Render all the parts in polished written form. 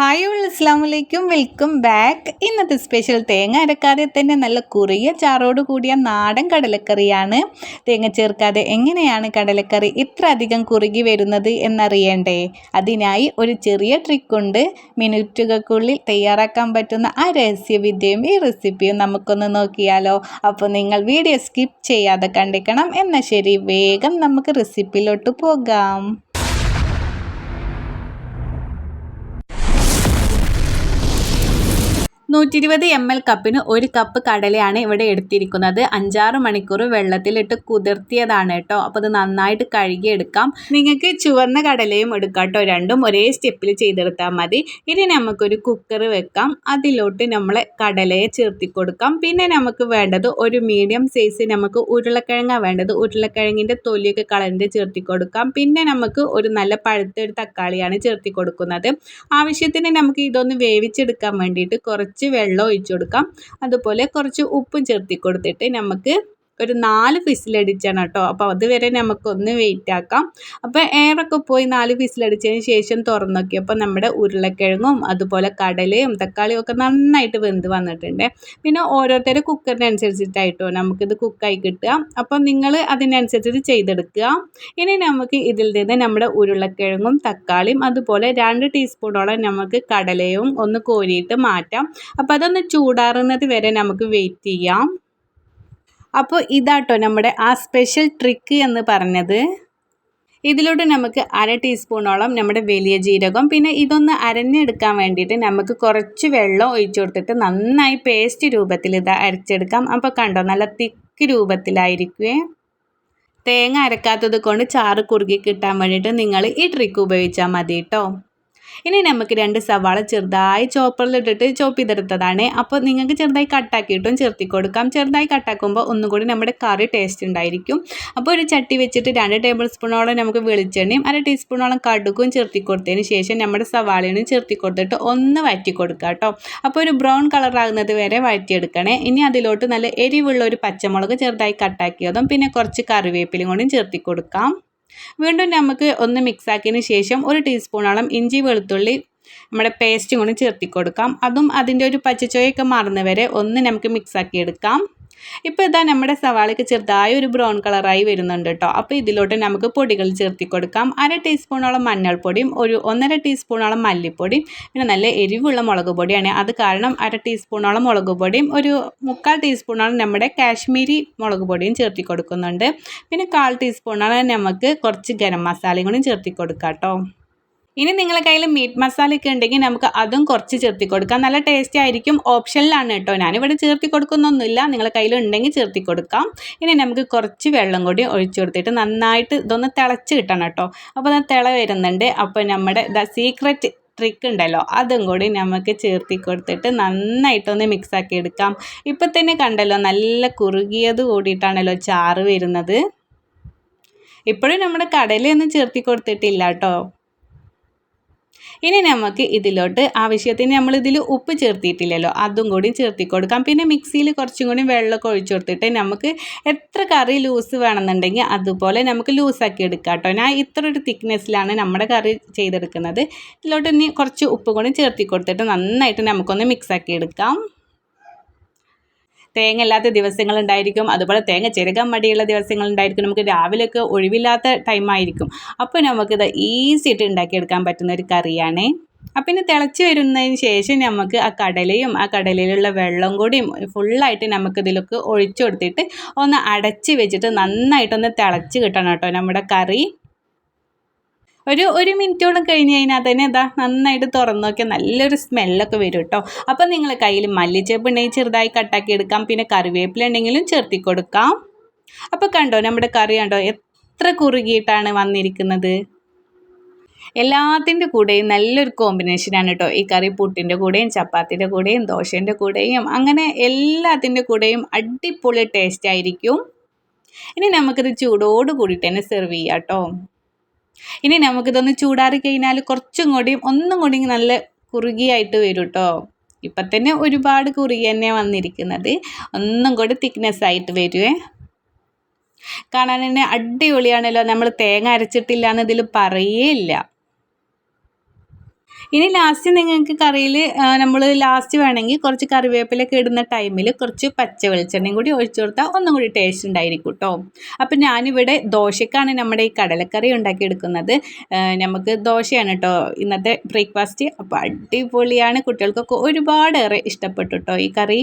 Hi all അസ്സലാമലൈക്കും, welcome back. ഇന്നത്തെ special തേങ്ങ അരക്കാതെ തന്നെ നല്ല കുറിയ ചാറോട് കൂടിയ നാടൻ കടലക്കറിയാണ്. തേങ്ങ ചേർക്കാതെ എങ്ങനെയാണ് കടലക്കറി ഇത്ര അധികം കുറുകി വരുന്നത് എന്നറിയണ്ടേ? അതിനായി ഒരു ചെറിയ ട്രിക്കുണ്ട്. മിനിറ്റുകൾക്കുള്ളിൽ തയ്യാറാക്കാൻ പറ്റുന്ന ആ രഹസ്യവിദ്യയും ഈ റെസിപ്പിയും നമുക്കൊന്ന് നോക്കിയാലോ? അപ്പോൾ നിങ്ങൾ വീഡിയോ സ്കിപ്പ് ചെയ്യാതെ കണ്ടിക്കണം. എന്നാൽ ശരി, വേഗം നമുക്ക് റെസിപ്പിയിലോട്ട് പോകാം. 120 ml കപ്പിന് 1 കപ്പ് കടലയാണ് ഇവിടെ എടുത്തിരിക്കുന്നത്. 5-6 മണിക്കൂർ വെള്ളത്തിലിട്ട് കുതിർത്തിയതാണ് കേട്ടോ. അപ്പോൾ അത് നന്നായിട്ട് കഴുകിയെടുക്കാം. നിങ്ങൾക്ക് ചുവന്ന കടലയും എടുക്കാം കേട്ടോ. രണ്ടും ഒരേ സ്റ്റെപ്പിൽ ചെയ്തെടുത്താൽ മതി. ഇനി നമുക്കൊരു കുക്കർ വെക്കാം. അതിലോട്ട് നമ്മളെ കടലയെ ചേർത്തി കൊടുക്കാം. പിന്നെ നമുക്ക് വേണ്ടത് ഒരു മീഡിയം സൈസ് നമുക്ക് ഉരുളക്കിഴങ്ങാണ് വേണ്ടത്. ഉരുളക്കിഴങ്ങിൻ്റെ തൊലിയൊക്കെ കളഞ്ഞ് ചേർത്തി കൊടുക്കാം. പിന്നെ നമുക്ക് ഒരു നല്ല പഴുത്തൊരു തക്കാളിയാണ് ചേർത്തി കൊടുക്കുന്നത്. ആവശ്യത്തിന് നമുക്ക് ഇതൊന്ന് വേവിച്ചെടുക്കാൻ വേണ്ടിയിട്ട് കുറച്ച് വെള്ളം ഒഴിച്ചു കൊടുക്കാം. അതുപോലെ കുറച്ച് ഉപ്പും ചേർത്തി കൊടുത്തിട്ട് നമുക്ക് ഒരു 4 വിസിലടിച്ചാണ് കേട്ടോ. അപ്പോൾ അതുവരെ നമുക്കൊന്ന് വെയിറ്റ് ആക്കാം. അപ്പോൾ എയറൊക്കെ പോയി 4 വിസിലടിച്ചതിന് ശേഷം തുറന്നു നോക്കിയപ്പോൾ നമ്മുടെ ഉരുളക്കിഴങ്ങും അതുപോലെ കടലയും തക്കാളിയും ഒക്കെ നന്നായിട്ട് വെന്ത് വന്നിട്ടുണ്ട്. പിന്നെ ഓരോരുത്തരും കുക്കറിനനുസരിച്ചിട്ടായിട്ടോ നമുക്കിത് കുക്കായി കിട്ടുക. അപ്പോൾ നിങ്ങൾ അതിനനുസരിച്ച് ചെയ്തെടുക്കുക. ഇനി നമുക്ക് ഇതിൽ നിന്ന് നമ്മുടെ ഉരുളക്കിഴങ്ങും തക്കാളിയും അതുപോലെ 2 ടീസ്പൂണോളം നമുക്ക് കടലയും ഒന്ന് കോരിയിട്ട് മാറ്റാം. അപ്പോൾ അതൊന്ന് ചൂടാറുന്നത് വരെ നമുക്ക് വെയിറ്റ് ചെയ്യാം. അപ്പോൾ ഇതാട്ടോ നമ്മുടെ ആ സ്പെഷ്യൽ ട്രിക്ക് എന്ന് പറഞ്ഞത്. ഇതിലോട്ട് നമുക്ക് 1/2 ടീസ്പൂണോളം നമ്മുടെ വലിയ ജീരകം, പിന്നെ ഇതൊന്ന് അരഞ്ഞെടുക്കാൻ വേണ്ടിയിട്ട് നമുക്ക് കുറച്ച് വെള്ളം ഒഴിച്ചു കൊടുത്തിട്ട് നന്നായി പേസ്റ്റ് രൂപത്തിൽ ഇത് അരച്ചെടുക്കാം. അപ്പോൾ കണ്ടോ, നല്ല തിക്ക് രൂപത്തിലായിരിക്കുമേ. തേങ്ങ അരക്കാത്തത് കൊണ്ട് ചാറ് കുറുകി കിട്ടാൻ വേണ്ടിയിട്ട് നിങ്ങൾ ഈ ട്രിക്ക് ഉപയോഗിച്ചാൽ മതി കേട്ടോ. ഇനി നമുക്ക് 2 സവാള ചെറുതായി ചോപ്പറിലിട്ടിട്ട് ചോപ്പ് ചെയ്തെടുത്തതാണ്. അപ്പോൾ നിങ്ങൾക്ക് ചെറുതായി കട്ടാക്കിയിട്ടും ചേർത്തി കൊടുക്കാം. ചെറുതായി കട്ടാക്കുമ്പോൾ ഒന്നുകൂടി നമ്മുടെ കറി ടേസ്റ്റ് ഉണ്ടായിരിക്കും. അപ്പോൾ ഒരു ചട്ടി വെച്ചിട്ട് 2 ടേബിൾ സ്പൂണോളം നമുക്ക് വെളിച്ചെണ്ണയും 1/2 ടീസ്പൂണോളം കടുകും ചേർത്തി കൊടുത്തതിന് ശേഷം നമ്മുടെ സവാളയും ചേർത്തി കൊടുത്തിട്ട് ഒന്ന് വഴറ്റി കൊടുക്കുക കേട്ടോ. അപ്പോൾ ഒരു ബ്രൗൺ കളറാകുന്നത് വരെ വഴറ്റിയെടുക്കണേ. ഇനി അതിലോട്ട് നല്ല എരിവുള്ള ഒരു പച്ചമുളക് ചെറുതായി കട്ടാക്കിയതും പിന്നെ കുറച്ച് കറിവേപ്പിലയും കൂടി ചേർത്തി കൊടുക്കാം. വീണ്ടും നമുക്ക് ഒന്ന് മിക്സാക്കിയതിന് ശേഷം 1 ടീസ്പൂണോളം ഇഞ്ചി വെളുത്തുള്ളി നമ്മുടെ പേസ്റ്റും കൂടി ചേർത്തി കൊടുക്കാം. അതും അതിൻ്റെ ഒരു പച്ചച്ചോയൊക്കെ മാറുന്നവരെ ഒന്ന് നമുക്ക് മിക്സാക്കി എടുക്കാം. ഇപ്പോൾ ഇതാ നമ്മുടെ സവാളയ്ക്ക് ചെറുതായി ഒരു ബ്രൗൺ കളറായി വരുന്നുണ്ട് കേട്ടോ. അപ്പോൾ ഇതിലോട്ട് നമുക്ക് പൊടികൾ ചേർത്തി കൊടുക്കാം. 1/2 ടീസ്പൂണോളം മഞ്ഞൾപ്പൊടിയും 1.5 ടീസ്പൂണോളം മല്ലിപ്പൊടിയും പിന്നെ നല്ല എരിവുള്ള മുളക് പൊടിയാണ്. അത് കാരണം 1/2 ടീസ്പൂണോളം മുളക് പൊടിയും 1/4 ടീസ്പൂണോളം നമ്മുടെ കാശ്മീരി മുളക് പൊടിയും ചേർത്തി കൊടുക്കുന്നുണ്ട്. പിന്നെ 1/4 ടീസ്പൂണോളം നമുക്ക് കുറച്ച് ഗരം മസാലയും കൂടി ചേർത്തി കൊടുക്കാം കേട്ടോ. ഇനി നിങ്ങളുടെ കയ്യിൽ മീറ്റ് മസാലയൊക്കെ ഉണ്ടെങ്കിൽ നമുക്ക് അതും കുറച്ച് ചേർത്തി കൊടുക്കാം. നല്ല ടേസ്റ്റി ആയിരിക്കും. ഓപ്ഷനിലാണ് കേട്ടോ. ഞാനിവിടെ ചേർത്തി കൊടുക്കുന്നൊന്നുമില്ല, നിങ്ങളുടെ കയ്യിൽ ഉണ്ടെങ്കിൽ ചേർത്തി കൊടുക്കാം. ഇനി നമുക്ക് കുറച്ച് വെള്ളം കൂടി ഒഴിച്ചു കൊടുത്തിട്ട് നന്നായിട്ട് ഇതൊന്ന് തിളച്ച് കിട്ടണം കേട്ടോ. അപ്പോൾ അത് തിള വരുന്നുണ്ട്. അപ്പോൾ നമ്മുടെ സീക്രട്ട് ട്രിക്ക് ഉണ്ടല്ലോ, അതും കൂടി നമുക്ക് ചേർത്തി കൊടുത്തിട്ട് നന്നായിട്ടൊന്ന് മിക്സാക്കി എടുക്കാം. ഇപ്പം തന്നെ കണ്ടല്ലോ, നല്ല കുറുകിയത് കൂടിയിട്ടാണല്ലോ ചാറ് വരുന്നത്. ഇപ്പോഴും നമ്മുടെ കടലയൊന്നും ചേർത്തി കൊടുത്തിട്ടില്ല കേട്ടോ. ഇനി നമുക്ക് ഇതിലോട്ട് ആവശ്യത്തിന് നമ്മളിതിൽ ഉപ്പ് ചേർത്തിയിട്ടില്ലല്ലോ, അതും കൂടി ചേർത്തി കൊടുക്കാം. പിന്നെ മിക്സിയിൽ കുറച്ചും കൂടി വെള്ളമൊക്കെ ഒഴിച്ചു കൊടുത്തിട്ട് നമുക്ക് എത്ര കറി ലൂസ് വേണമെന്നുണ്ടെങ്കിൽ അതുപോലെ നമുക്ക് ലൂസാക്കി എടുക്കാം കേട്ടോ. ഞാൻ ഇത്ര ഒരു തിക്നെസ്സിലാണ് നമ്മുടെ കറി ചെയ്തെടുക്കുന്നത്. ഇതിലോട്ട് ഇനി കുറച്ച് ഉപ്പ് കൂടി ചേർത്തി കൊടുത്തിട്ട് നന്നായിട്ട് നമുക്കൊന്ന് മിക്സാക്കി എടുക്കാം. തേങ്ങ ഇല്ലാത്ത ദിവസങ്ങളുണ്ടായിരിക്കും, അതുപോലെ തേങ്ങ ചിരകാൻ മടിയുള്ള ദിവസങ്ങളുണ്ടായിരിക്കും. നമുക്ക് രാവിലെയൊക്കെ ഒഴിവില്ലാത്ത ടൈമായിരിക്കും. അപ്പോൾ നമുക്കിത് ഈസി ആയിട്ട് ഉണ്ടാക്കിയെടുക്കാൻ പറ്റുന്ന ഒരു കറിയാണ്. അപ്പം ഇനി തിളച്ച് വരുന്നതിന് ശേഷം നമുക്ക് ആ കടലയും ആ കടലയിലുള്ള വെള്ളം കൂടിയും ഫുള്ളായിട്ട് നമുക്കിതിലൊക്കെ ഒഴിച്ചു കൊടുത്തിട്ട് ഒന്ന് അടച്ച് വെച്ചിട്ട് നന്നായിട്ടൊന്ന് തിളച്ച് കിട്ടണം കേട്ടോ നമ്മുടെ കറി. ഒരു മിനിറ്റോളം കഴിഞ്ഞ് കഴിഞ്ഞാൽ തന്നെ ഇതാ നന്നായിട്ട് തുറന്നു നോക്കിയാൽ നല്ലൊരു സ്മെല്ലൊക്കെ വരും കേട്ടോ. അപ്പം നിങ്ങൾ കയ്യിൽ മല്ലിച്ചപ്പ് ഉണ്ടെങ്കിൽ ചെറുതായി കട്ടാക്കി എടുക്കാം. പിന്നെ കറിവേപ്പില ഉണ്ടെങ്കിലും ചേർത്തി കൊടുക്കാം. അപ്പോൾ കണ്ടോ, നമ്മുടെ കറി കണ്ടോ എത്ര കുറുകിയിട്ടാണ് വന്നിരിക്കുന്നത്. എല്ലാത്തിൻ്റെ കൂടെയും നല്ലൊരു കോമ്പിനേഷനാണ് കേട്ടോ ഈ കറി. പുട്ടിൻ്റെ കൂടെയും ചപ്പാത്തിൻ്റെ കൂടെയും ദോശേൻ്റെ കൂടെയും അങ്ങനെ എല്ലാത്തിൻ്റെ കൂടെയും അടിപൊളി ടേസ്റ്റ് ആയിരിക്കും. ഇനി നമുക്കിത് ചൂടോട് കൂടിയിട്ട് തന്നെ സെർവ് ചെയ്യാം കേട്ടോ. ഇനി നമുക്കിതൊന്ന് ചൂടാറി കഴിഞ്ഞാൽ ഒന്നും കൂടി നല്ല കുറുകിയായിട്ട് വരും കേട്ടോ. ഇപ്പം തന്നെ ഒരുപാട് കുറുകി തന്നെ വന്നിരിക്കുന്നത്. ഒന്നും കൂടി തിക്നെസ് ആയിട്ട് വരുവേ. കാണാൻ തന്നെ അടിപൊളിയാണല്ലോ. നമ്മൾ തേങ്ങ അരച്ചിട്ടില്ല എന്നതിൽ പറയേയില്ല. ഇനി ലാസ്റ്റ് നിങ്ങൾക്ക് കറിയിൽ നമ്മൾ ലാസ്റ്റ് വേണമെങ്കിൽ കുറച്ച് കറിവേപ്പിലൊക്കെ ഇടുന്ന ടൈമിൽ കുറച്ച് പച്ച വെളിച്ചെണ്ണയും കൂടി ഒഴിച്ചു കൊടുത്താൽ ഒന്നും കൂടി ടേസ്റ്റ് ഉണ്ടായിരിക്കും കേട്ടോ. അപ്പം ഞാനിവിടെ ദോശക്കാണ് നമ്മുടെ ഈ കടലക്കറി ഉണ്ടാക്കിയെടുക്കുന്നത്. നമുക്ക് ദോശയാണ് കേട്ടോ ഇന്നത്തെ ബ്രേക്ക്ഫാസ്റ്റ്. അപ്പോൾ അടിപൊളിയാണ്, കുട്ടികൾക്കൊക്കെ ഒരുപാടേറെ ഇഷ്ടപ്പെട്ടു കേട്ടോ ഈ കറി.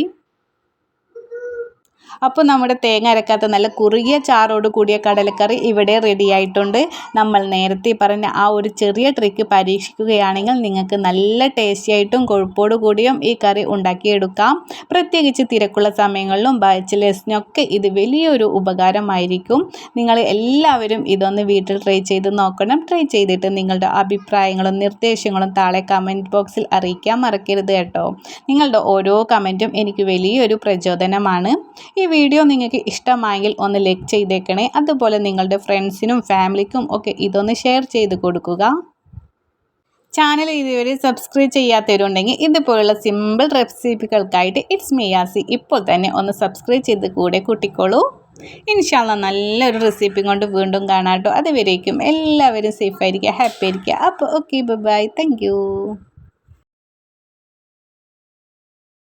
അപ്പോൾ നമ്മുടെ തേങ്ങ അരക്കാത്ത നല്ല കുറുകിയ ചാറോട് കൂടിയ കടലക്കറി ഇവിടെ റെഡി ആയിട്ടുണ്ട്. നമ്മൾ നേരത്തെ പറഞ്ഞ ആ ഒരു ചെറിയ ട്രിക്ക് പരീക്ഷിക്കുകയാണെങ്കിൽ നിങ്ങൾക്ക് നല്ല ടേസ്റ്റി ആയിട്ടും കൊഴുപ്പോട് കൂടിയും ഈ കറി ഉണ്ടാക്കിയെടുക്കാം. പ്രത്യേകിച്ച് തിരക്കുള്ള സമയങ്ങളിലും ബാച്ചിലേഴ്സിനൊക്കെ ഇത് വലിയൊരു ഉപകാരമായിരിക്കും. നിങ്ങൾ എല്ലാവരും ഇതൊന്ന് വീട്ടിൽ ട്രൈ ചെയ്ത് നോക്കണം. ട്രൈ ചെയ്തിട്ട് നിങ്ങളുടെ അഭിപ്രായങ്ങളും നിർദ്ദേശങ്ങളും താഴെ കമൻറ്റ് ബോക്സിൽ അറിയിക്കാൻ മറക്കരുത് കേട്ടോ. നിങ്ങളുടെ ഓരോ കമൻറ്റും എനിക്ക് വലിയൊരു പ്രചോദനമാണ്. ഈ വീഡിയോ നിങ്ങൾക്ക് ഇഷ്ടമായെങ്കിൽ ഒന്ന് ലൈക്ക് ചെയ്തേക്കണേ. അതുപോലെ നിങ്ങളുടെ ഫ്രണ്ട്സിനും ഫാമിലിക്കും ഒക്കെ ഇതൊന്ന് ഷെയർ ചെയ്ത് കൊടുക്കുക. ചാനൽ ഇതുവരെ സബ്സ്ക്രൈബ് ചെയ്യാത്തവരുണ്ടെങ്കിൽ ഇതുപോലുള്ള സിമ്പിൾ റെസിപ്പികൾക്കായിട്ട് ഇറ്റ്സ് മീ യാസി ഇപ്പോൾ തന്നെ ഒന്ന് സബ്സ്ക്രൈബ് ചെയ്ത് കൂടെ കൂട്ടിക്കോളൂ. ഇൻഷാ അല്ലാഹ് നല്ലൊരു റെസിപ്പി കൊണ്ട് വീണ്ടും കാണാം കേട്ടോ. അതുവരേക്കും എല്ലാവരും സേഫായിരിക്കുക, ഹാപ്പി ആയിരിക്കുക. അപ്പോൾ ഓക്കെ, ബൈ, താങ്ക് യു.